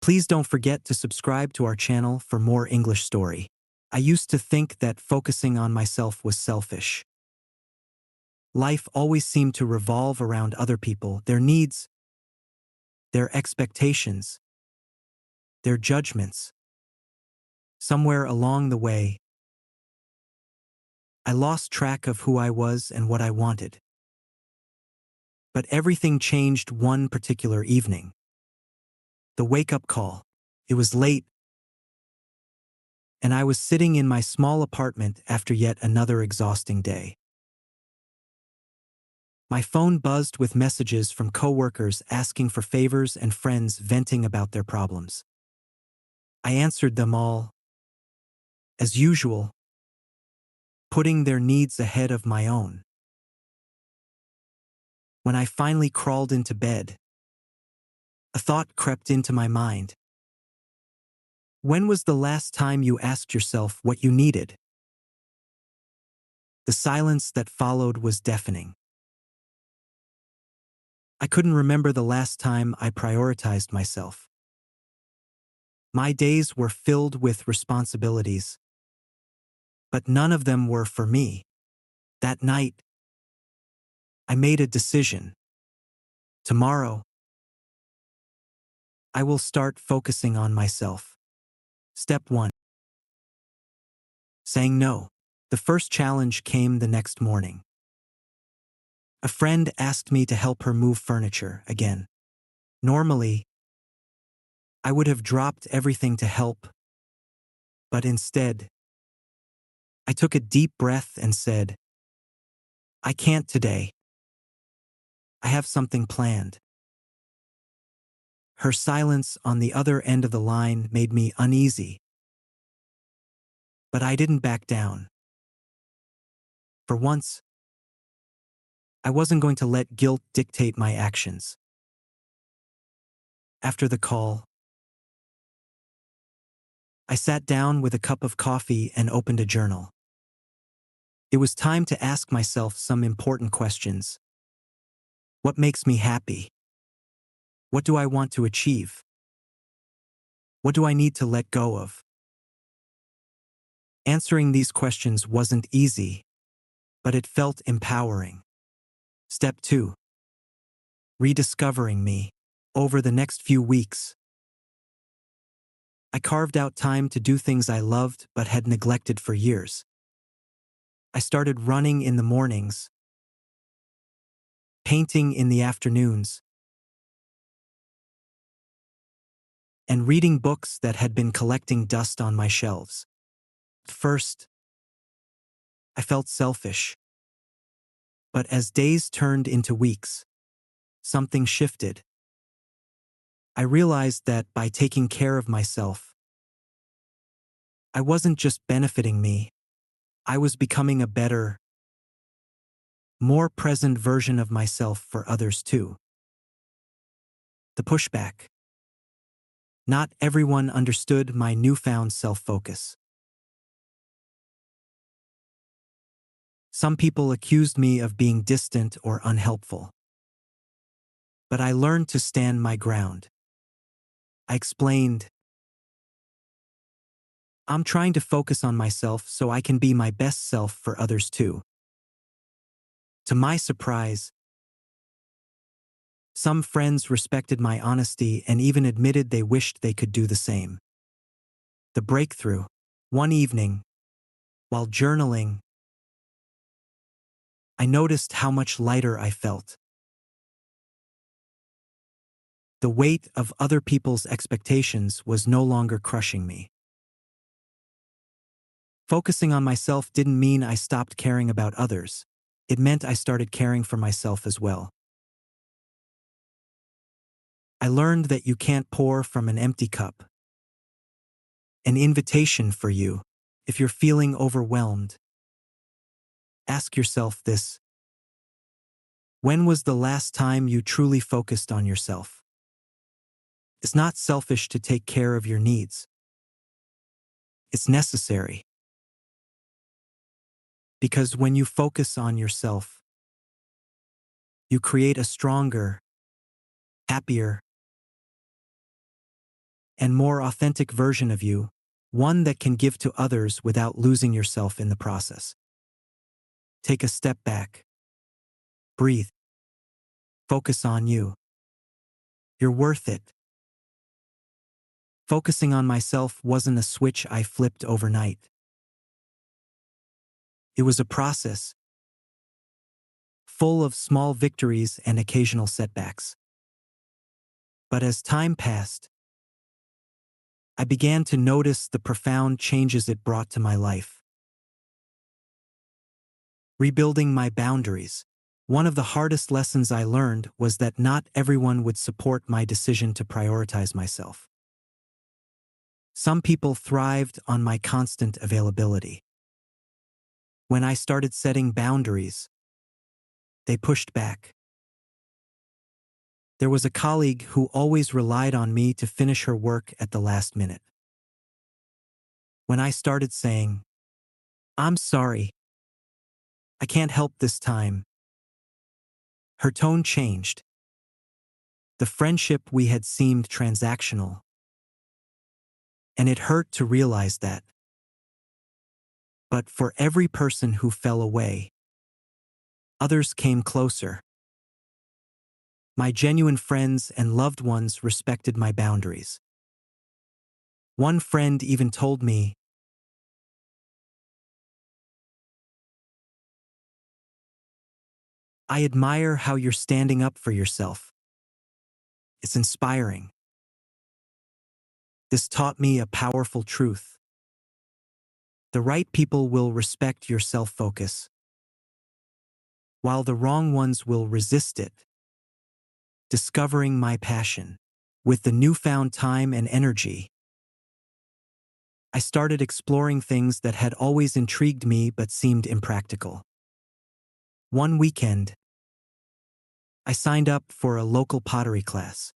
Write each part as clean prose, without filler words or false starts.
Please don't forget to subscribe to our channel for more English story. I used to think that focusing on myself was selfish. Life always seemed to revolve around other people, their needs, their expectations, their judgments. Somewhere along the way, I lost track of who I was and what I wanted. But everything changed one particular evening. The wake-up call. It was late, and I was sitting in my small apartment after yet another exhausting day. My phone buzzed with messages from coworkers asking for favors and friends venting about their problems. I answered them all, as usual, putting their needs ahead of my own. When I finally crawled into bed, a thought crept into my mind. When was the last time you asked yourself what you needed? The silence that followed was deafening. I couldn't remember the last time I prioritized myself. My days were filled with responsibilities, but none of them were for me. That night, I made a decision. Tomorrow, I will start focusing on myself. Step 1. Saying no. The first challenge came the next morning. A friend asked me to help her move furniture again. Normally, I would have dropped everything to help, but instead, I took a deep breath and said, "I can't today. I have something planned." Her silence on the other end of the line made me uneasy, but I didn't back down. For once, I wasn't going to let guilt dictate my actions. After the call, I sat down with a cup of coffee and opened a journal. It was time to ask myself some important questions. What makes me happy? What do I want to achieve? What do I need to let go of? Answering these questions wasn't easy, but it felt empowering. Step 2. Rediscovering me. Over the next few weeks, I carved out time to do things I loved but had neglected for years. I started running in the mornings, painting in the afternoons, and reading books that had been collecting dust on my shelves. At first, I felt selfish. But as days turned into weeks, something shifted. I realized that by taking care of myself, I wasn't just benefiting me, I was becoming a better, more present version of myself for others too. The pushback. Not everyone understood my newfound self-focus. Some people accused me of being distant or unhelpful. But I learned to stand my ground. I explained, "I'm trying to focus on myself so I can be my best self for others too." To my surprise, some friends respected my honesty and even admitted they wished they could do the same. The breakthrough. One evening, while journaling, I noticed how much lighter I felt. The weight of other people's expectations was no longer crushing me. Focusing on myself didn't mean I stopped caring about others. It meant I started caring for myself as well. I learned that you can't pour from an empty cup. An invitation for you, if you're feeling overwhelmed. Ask yourself this: when was the last time you truly focused on yourself? It's not selfish to take care of your needs. It's necessary. Because when you focus on yourself, you create a stronger, happier, and more authentic version of you, one that can give to others without losing yourself in the process. Take a step back. Breathe. Focus on you. You're worth it. Focusing on myself wasn't a switch I flipped overnight. It was a process, full of small victories and occasional setbacks. But as time passed, I began to notice the profound changes it brought to my life. Rebuilding my boundaries. One of the hardest lessons I learned was that not everyone would support my decision to prioritize myself. Some people thrived on my constant availability. When I started setting boundaries, they pushed back. There was a colleague who always relied on me to finish her work at the last minute. When I started saying, "I'm sorry, I can't help this time," her tone changed. The friendship we had seemed transactional, and it hurt to realize that. But for every person who fell away, others came closer. My genuine friends and loved ones respected my boundaries. One friend even told me, "I admire how you're standing up for yourself. It's inspiring." This taught me a powerful truth. The right people will respect your self-focus, while the wrong ones will resist it. Discovering my passion. With the newfound time and energy, I started exploring things that had always intrigued me but seemed impractical. One weekend, I signed up for a local pottery class.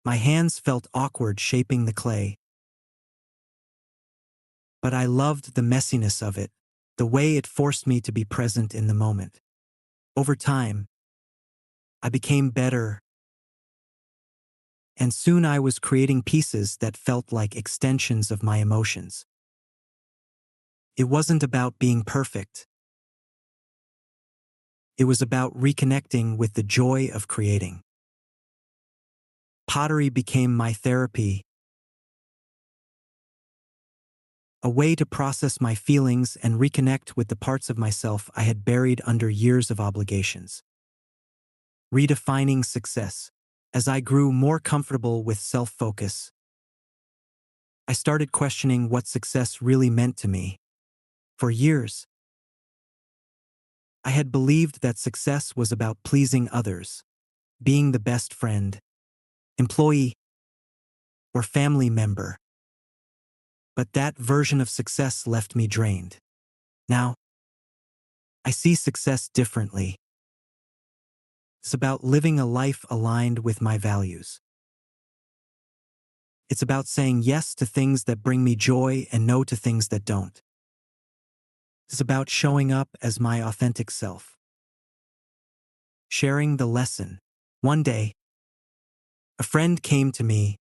My hands felt awkward shaping the clay, but I loved the messiness of it, the way it forced me to be present in the moment. Over time, I became better, and soon I was creating pieces that felt like extensions of my emotions. It wasn't about being perfect. It was about reconnecting with the joy of creating. Pottery became my therapy, a way to process my feelings and reconnect with the parts of myself I had buried under years of obligations. Redefining success. As I grew more comfortable with self-focus, I started questioning what success really meant to me. For years, I had believed that success was about pleasing others, being the best friend, employee, or family member. But that version of success left me drained. Now, I see success differently. It's about living a life aligned with my values. It's about saying yes to things that bring me joy and no to things that don't. It's about showing up as my authentic self. Sharing the lesson. One day, a friend came to me,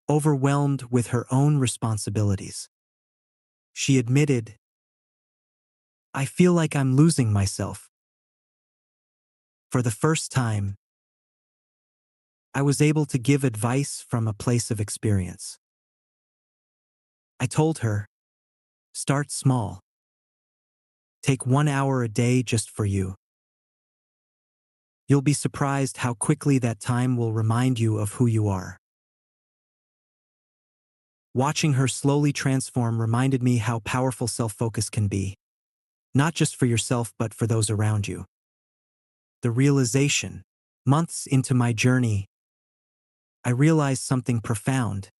overwhelmed with her own responsibilities. She admitted, "I feel like I'm losing myself." For the first time, I was able to give advice from a place of experience. I told her, "Start small. Take 1 hour a day just for you. You'll be surprised how quickly that time will remind you of who you are." Watching her slowly transform reminded me how powerful self-focus can be, not just for yourself but for those around you. The realization. Months into my journey, I realized something profound.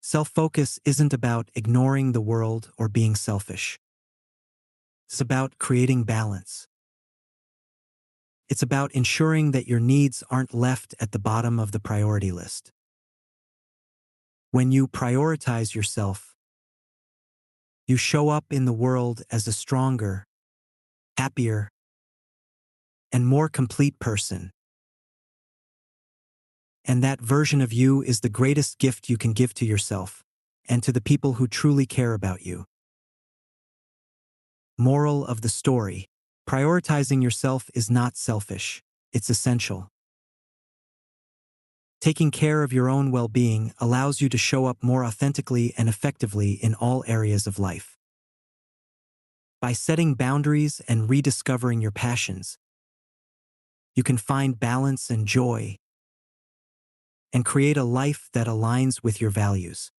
Self-focus isn't about ignoring the world or being selfish. It's about creating balance. It's about ensuring that your needs aren't left at the bottom of the priority list. When you prioritize yourself, you show up in the world as a stronger, happier, and more complete person. And that version of you is the greatest gift you can give to yourself and to the people who truly care about you. Moral of the story: prioritizing yourself is not selfish, it's essential. Taking care of your own well-being allows you to show up more authentically and effectively in all areas of life. By setting boundaries and rediscovering your passions, you can find balance and joy and create a life that aligns with your values.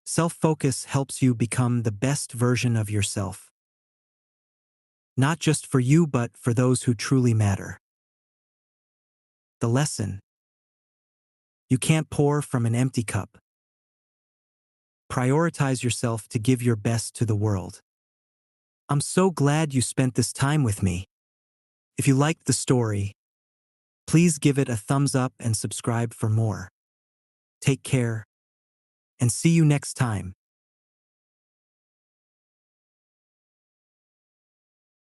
Self-focus helps you become the best version of yourself, not just for you but for those who truly matter. The lesson: you can't pour from an empty cup. Prioritize yourself to give your best to the world. I'm so glad you spent this time with me. If you liked the story, please give it a thumbs up and subscribe for more. Take care, and see you next time.